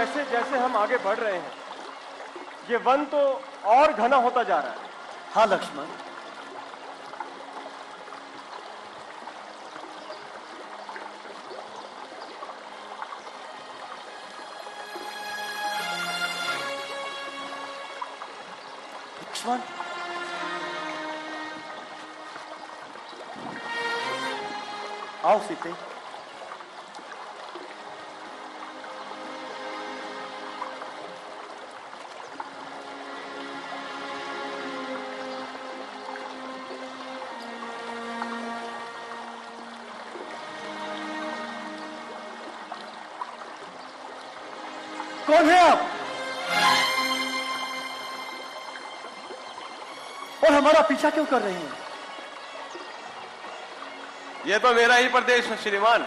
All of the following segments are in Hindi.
जैसे जैसे हम आगे बढ़ रहे हैं, ये वन तो और घना होता जा रहा है। हाँ लक्ष्मण, लक्ष्मण, आओ सीते। कौन है आप और हमारा पीछा क्यों कर रहे हैं? ये तो मेरा ही प्रदेश है श्रीमान।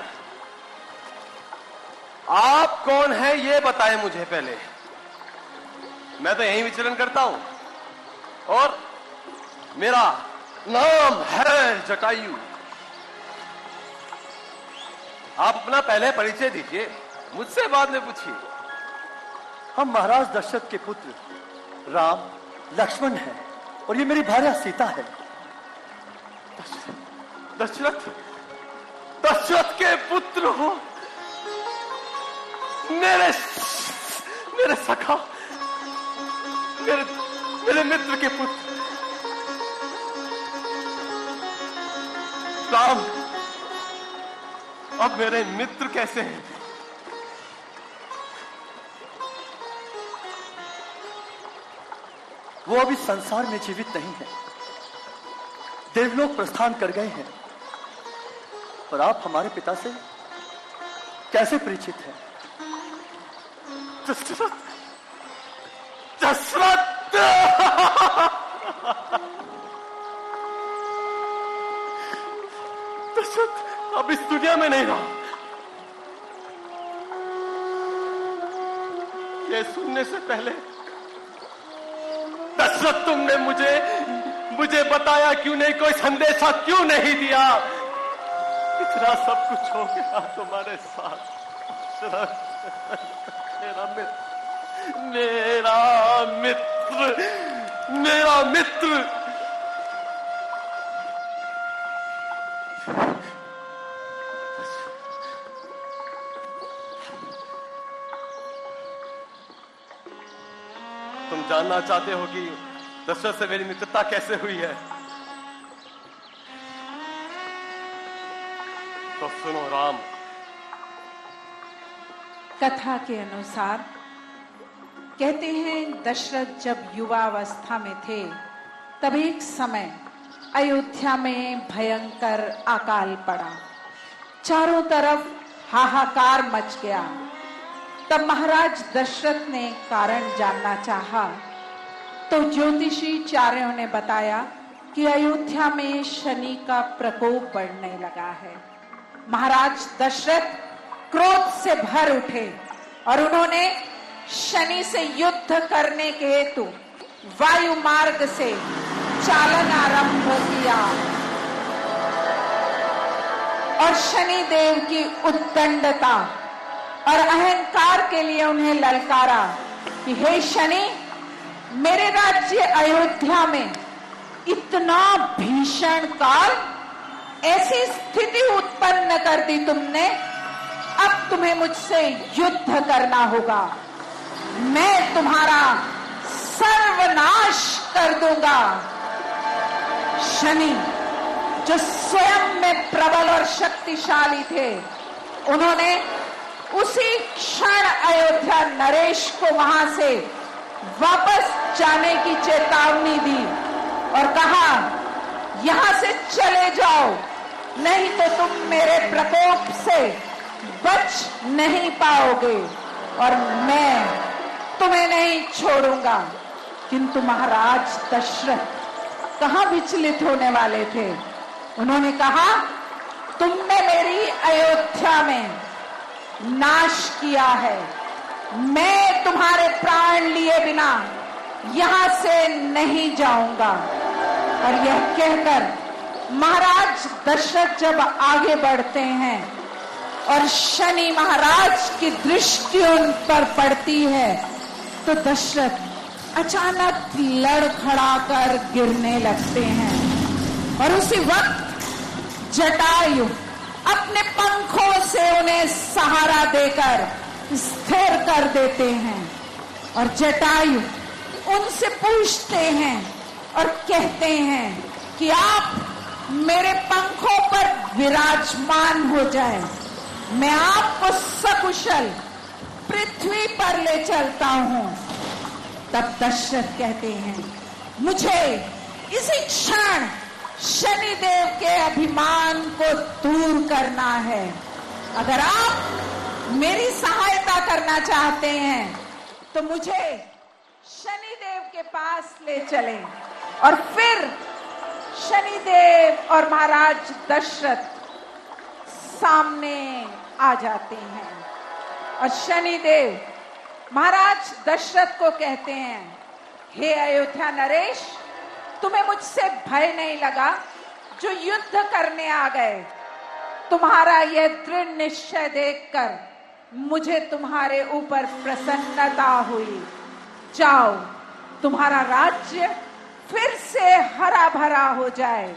आप कौन है ये बताएं मुझे पहले। मैं तो यहीं विचरण करता हूं और मेरा नाम है जटायु। आप अपना पहले परिचय दीजिए, मुझसे बाद में पूछिए। हम महाराज दशरथ के पुत्र राम लक्ष्मण हैं और ये मेरी भार्या सीता है। दशरथ दशरथ के पुत्र हो, मेरे सखा, मेरे मित्र के पुत्र राम। अब मेरे मित्र कैसे हैं? वो अभी संसार में जीवित नहीं है, देवलोक प्रस्थान कर गए हैं। पर आप हमारे पिता से कैसे परिचित हैं? दशरथ दशरथ दशरथ अब इस दुनिया में नहीं रहा। ये सुनने से पहले दशरथ तुमने मुझे बताया क्यों नहीं, कोई संदेशा क्यों नहीं दिया? इतना सब कुछ हो गया तुम्हारे साथ। मेरा मित्र तुम जानना चाहते हो कि दशरथ से मेरी मित्रता कैसे हुई है? तो सुनो राम। कथा के अनुसार कहते हैं दशरथ जब युवावस्था में थे तब एक समय अयोध्या में भयंकर अकाल पड़ा, चारों तरफ हाहाकार मच गया। तब महाराज दशरथ ने कारण जानना चाहा तो ज्योतिषी चार्यों ने बताया कि अयोध्या में शनि का प्रकोप बढ़ने लगा है। महाराज दशरथ क्रोध से भर उठे और उन्होंने शनि से युद्ध करने के हेतु वायु मार्ग से चालन आरंभ किया और शनि देव की उद्दंडता और अहंकार के लिए उन्हें ललकारा कि हे शनि, मेरे राज्य अयोध्या में इतना भीषण काल, ऐसी स्थिति उत्पन्न कर दी तुमने, अब तुम्हें मुझसे युद्ध करना होगा। मैं तुम्हारा सर्वनाश कर दूंगा। शनि जो स्वयं में प्रबल और शक्तिशाली थे, उन्होंने उसी क्षण अयोध्या नरेश को वहां से वापस जाने की चेतावनी दी और कहा, यहां से चले जाओ, नहीं तो तुम मेरे प्रकोप से बच नहीं पाओगे और मैं तुम्हें नहीं छोड़ूंगा। किंतु महाराज दशरथ कहां विचलित होने वाले थे। उन्होंने कहा, तुमने मेरी अयोध्या में नाश किया है, मैं तुम्हारे प्राण लिए बिना यहां से नहीं जाऊंगा। और यह कहकर महाराज दशरथ जब आगे बढ़ते हैं और शनि महाराज की दृष्टि उन पर पड़ती है तो दशरथ अचानक लड़खड़ाकर गिरने लगते हैं। और उसी वक्त जटायु अपने पंखों से उन्हें सहारा देकर स्थिर कर देते हैं। और जटायु उनसे पूछते हैं और कहते हैं कि आप मेरे पंखों पर विराजमान हो जाए, मैं आपको सकुशल पृथ्वी पर ले चलता हूं। तब दशरथ कहते हैं, मुझे इसी क्षण शनिदेव के अभिमान को दूर करना है। अगर आप मेरी सहायता करना चाहते हैं तो मुझे शनिदेव के पास ले चलें। और फिर शनिदेव और महाराज दशरथ सामने आ जाते हैं और शनिदेव महाराज दशरथ को कहते हैं, हे अयोध्या नरेश, तुम्हें मुझसे भय नहीं लगा जो युद्ध करने आ गए। तुम्हारा यह दृढ़ निश्चय देखकर मुझे तुम्हारे ऊपर प्रसन्नता हुई। जाओ, तुम्हारा राज्य फिर से हरा भरा हो जाए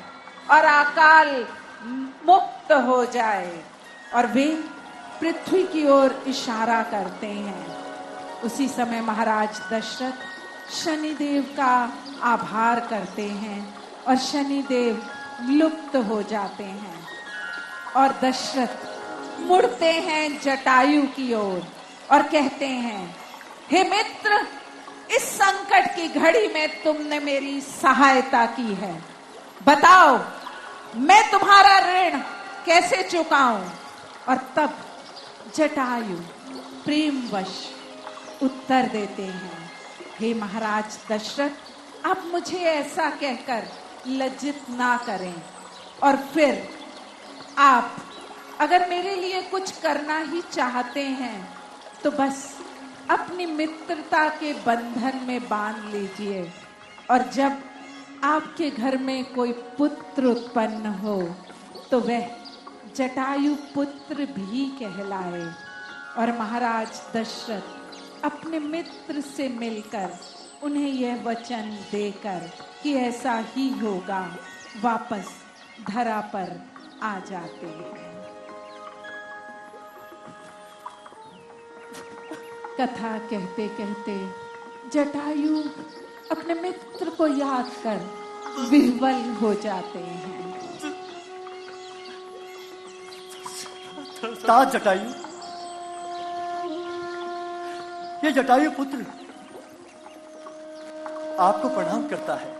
और अकाल मुक्त हो जाए। और वे पृथ्वी की ओर इशारा करते हैं। उसी समय महाराज दशरथ शनिदेव का आभार करते हैं और शनिदेव लुप्त हो जाते हैं। और दशरथ मुड़ते हैं जटायु की ओर और कहते हैं, हे मित्र, इस संकट की घड़ी में तुमने मेरी सहायता की है। बताओ, मैं तुम्हारा ऋण कैसे चुकाऊं? और तब जटायु प्रेमवश उत्तर देते हैं, हे महाराज दशरथ, आप मुझे ऐसा कहकर लज्जित ना करें। और फिर आप अगर मेरे लिए कुछ करना ही चाहते हैं तो बस अपनी मित्रता के बंधन में बांध लीजिए। और जब आपके घर में कोई पुत्र उत्पन्न हो तो वह जटायु पुत्र भी कहलाए। और महाराज दशरथ अपने मित्र से मिलकर उन्हें यह वचन देकर कि ऐसा ही होगा, वापस धरा पर आ जाते हैं। कथा कहते कहते जटायु अपने मित्र को याद कर विह्वल हो जाते हैं। तात जटायु, ये जटायु पुत्र आपको प्रणाम करता है।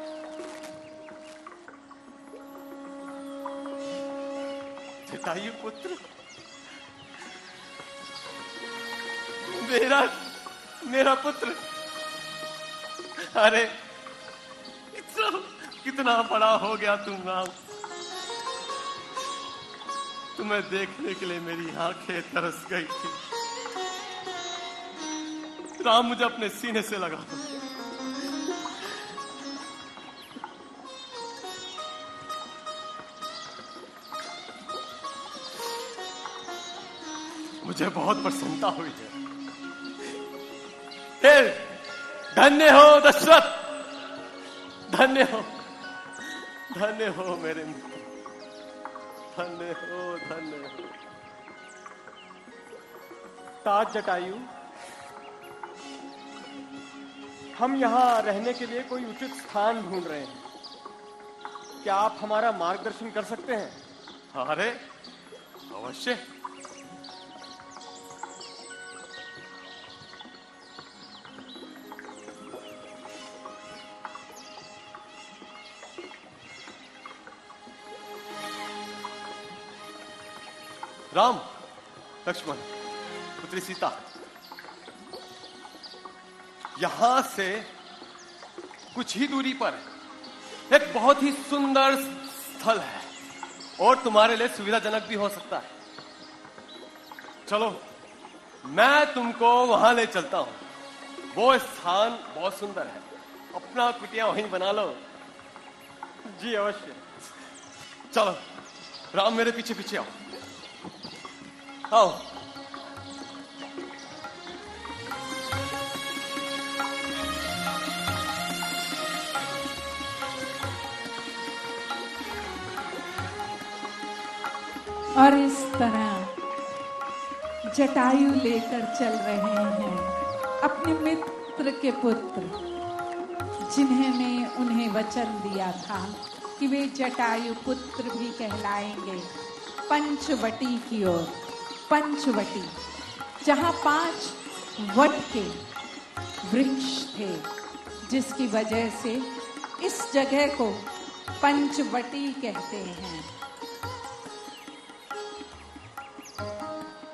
जटायु पुत्र, मेरा पुत्र, अरे कितना बड़ा हो गया तुम राम। तुम्हें देखने के लिए मेरी आंखें तरस गई थी। राम, मुझे अपने सीने से लगा दो। मुझे बहुत प्रसन्नता हुई है। धन्य हो दशरथ, धन्य हो मेरे मित्र, धन्य हो। तात जटायु, हम यहाँ रहने के लिए कोई उचित स्थान ढूंढ रहे हैं। क्या आप हमारा मार्गदर्शन कर सकते हैं? अरे अवश्य। राम, लक्ष्मण, पुत्री सीता, यहां से कुछ ही दूरी पर एक बहुत ही सुंदर स्थल है और तुम्हारे लिए सुविधाजनक भी हो सकता है। चलो, मैं तुमको वहां ले चलता हूं। वो स्थान बहुत सुंदर है, अपना कुटिया वहीं बना लो। जी अवश्य। चलो राम, मेरे पीछे पीछे आओ। आओ। और इस तरह जटायु लेकर चल रहे हैं अपने मित्र के पुत्र, जिन्होंने उन्हें वचन दिया था कि वे जटायु पुत्र भी कहलाएंगे, पंचवटी की ओर। पंचवटी, जहां 5 वट के वृक्ष थे, जिसकी वजह से इस जगह को पंचवटी कहते हैं।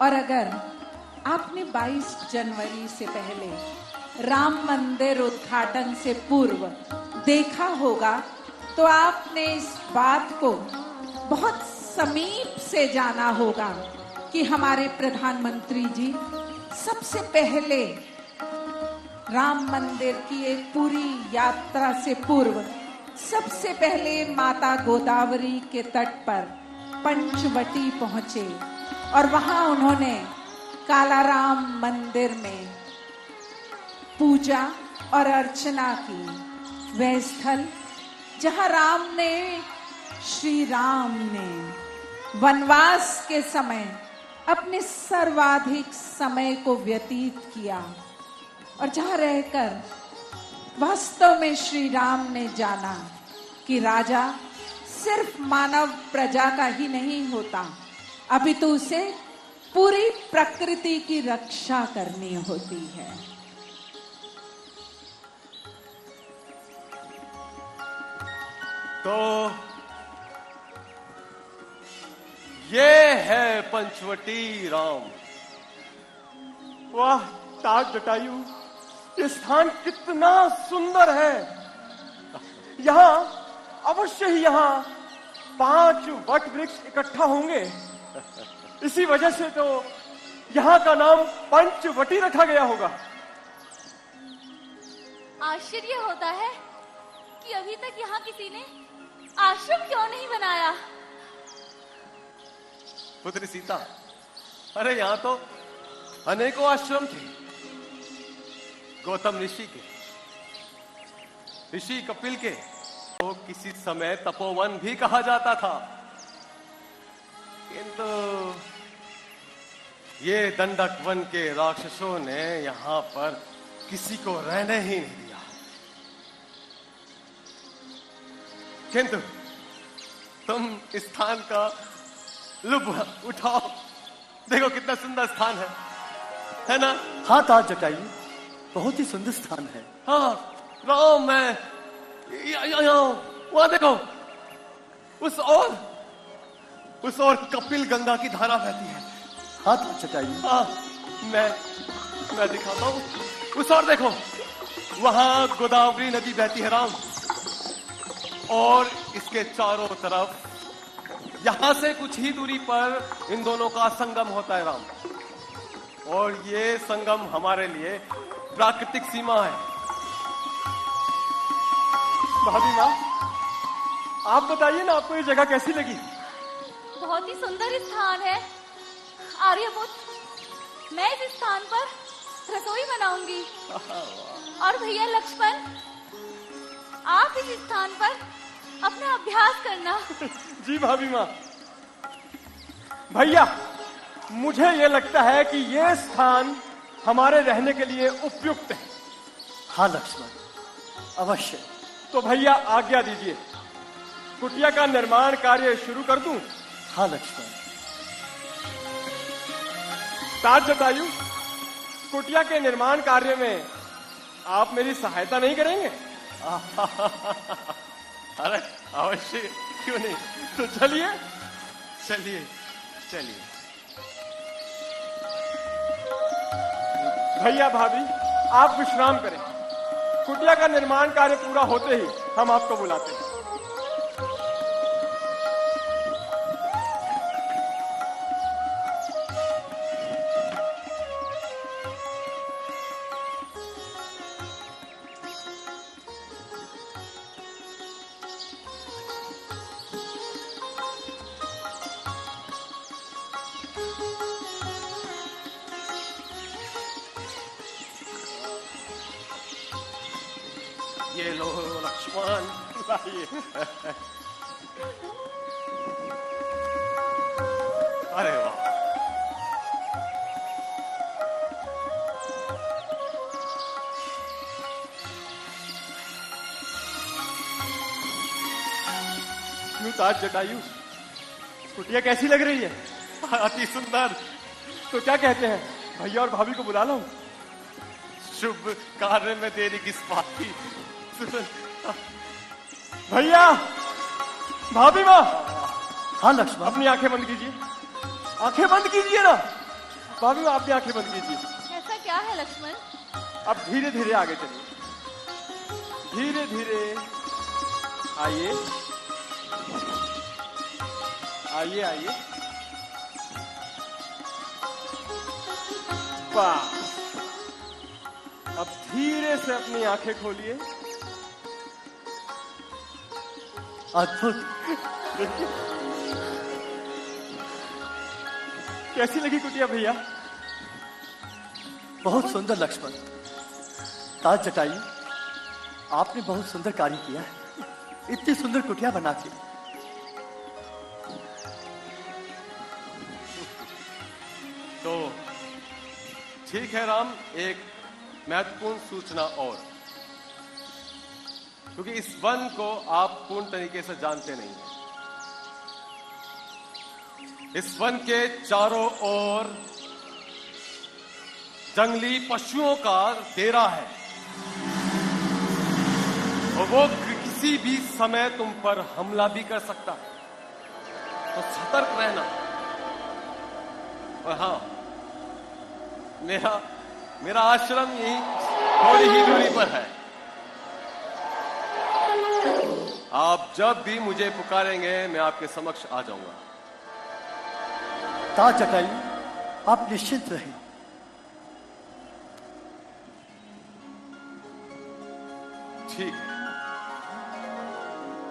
और अगर आपने 22 जनवरी से पहले राम मंदिर उद्घाटन से पूर्व देखा होगा तो आपने इस बात को बहुत समीप से जाना होगा कि हमारे प्रधानमंत्री जी सबसे पहले राम मंदिर की एक पूरी यात्रा से पूर्व सबसे पहले माता गोदावरी के तट पर पंचवटी पहुंचे और वहां उन्होंने कालाराम मंदिर में पूजा और अर्चना की। वह स्थल जहां श्री राम ने वनवास के समय अपने सर्वाधिक समय को व्यतीत किया और जहां रहकर वास्तव में श्री राम ने जाना कि राजा सिर्फ मानव प्रजा का ही नहीं होता, अपितु उसे पूरी प्रकृति की रक्षा करनी होती है। तो ये है पंचवटी राम। वाह ताज जटायु, ये स्थान कितना सुंदर है। यहाँ अवश्य ही यहाँ 5 वट वृक्ष इकट्ठा होंगे। इसी वजह से तो यहाँ का नाम पंचवटी रखा गया होगा। आश्चर्य होता है कि अभी तक यहाँ किसी ने आश्रम क्यों नहीं बनाया। पुत्री सीता, अरे यहाँ तो अनेकों आश्रम थे। गौतम ऋषि के, ऋषि कपिल के, तो किसी समय तपोवन भी कहा जाता था, किंतु ये दंडक वन के राक्षसों ने यहाँ पर किसी को रहने ही नहीं दिया। किंतु तुम इस स्थान का लुत्फ उठाओ, देखो कितना सुंदर स्थान है ना? हाँ ताज जटायु, बहुत ही सुंदर स्थान है। हाँ राम, मैं वहां देखो, उस और कपिल गंगा की धारा बहती है। हाँ ताज जटायु, हाँ, मैं दिखाता हूँ। उस और देखो, वहां गोदावरी नदी बहती है राम, और इसके चारों तरफ यहां से कुछ ही दूरी पर इन दोनों का संगम होता है राम। और ये संगम हमारे लिए प्राकृतिक सीमा है। भाभी माँ, आप बताइए ना, आपको ये जगह कैसी लगी? बहुत ही सुंदर स्थान है आर्यभूत। मैं इस स्थान पर रसोई बनाऊंगी। और भैया लक्ष्मण, आप इस स्थान पर अपना अभ्यास करना। जी भाभी माँ। भैया, मुझे ये लगता है कि ये स्थान हमारे रहने के लिए उपयुक्त है। हाँ लक्ष्मण, अवश्य। तो भैया आज्ञा दीजिए, कुटिया का निर्माण कार्य शुरू कर दूं? हाँ लक्ष्मण। ताज जटायु, कुटिया के निर्माण कार्य में आप मेरी सहायता नहीं करेंगे? अरे अवश्य, क्यों नहीं। तो चलिए चलिए चलिए। भैया भाभी, आप विश्राम करें। कुटिया का निर्माण कार्य पूरा होते ही हम आपको बुलाते हैं। ये लो लक्ष्मण, लाइए। अरे वाह, क्यों ताज जटायु, कुटिया कैसी लग रही है? अति सुंदर। तो क्या कहते हैं, भैया और भाभी को बुला लो? शुभ कार्य में देरी किस बात की? भैया, भाभी माँ, हाँ लक्ष्मण, अपनी आंखें बंद कीजिए, आंखें बंद कीजिए ना। भाभी माँ, अपनी आंखें बंद कीजिए। ऐसा क्या है लक्ष्मण? अब धीरे धीरे आगे चलिए, धीरे धीरे आइए, आइए आइए। वाह, अब धीरे से अपनी आंखें खोलिए। अद्भुत। कैसी लगी कुटिया भैया? बहुत सुंदर लक्ष्मण। ताज जटायु, आपने बहुत सुंदर कार्य किया है, इतनी सुंदर कुटिया बना के। तो ठीक है राम, एक महत्वपूर्ण सूचना और, क्योंकि इस वन को आप पूर्ण तरीके से जानते नहीं हैं। इस वन के चारों ओर जंगली पशुओं का डेरा है और वो किसी भी समय तुम पर हमला भी कर सकता है, तो सतर्क रहना। और हाँ, मेरा आश्रम यही थोड़ी ही दूरी पर है। आप जब भी मुझे पुकारेंगे मैं आपके समक्ष आ जाऊंगा। ताज जटायु, आप निश्चिंत रहें। ठीक है,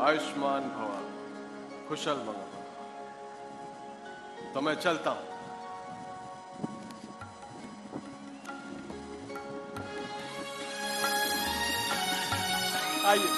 आयुष्मान भवा, कुशल मंगल। तो मैं चलता हूं। आइए।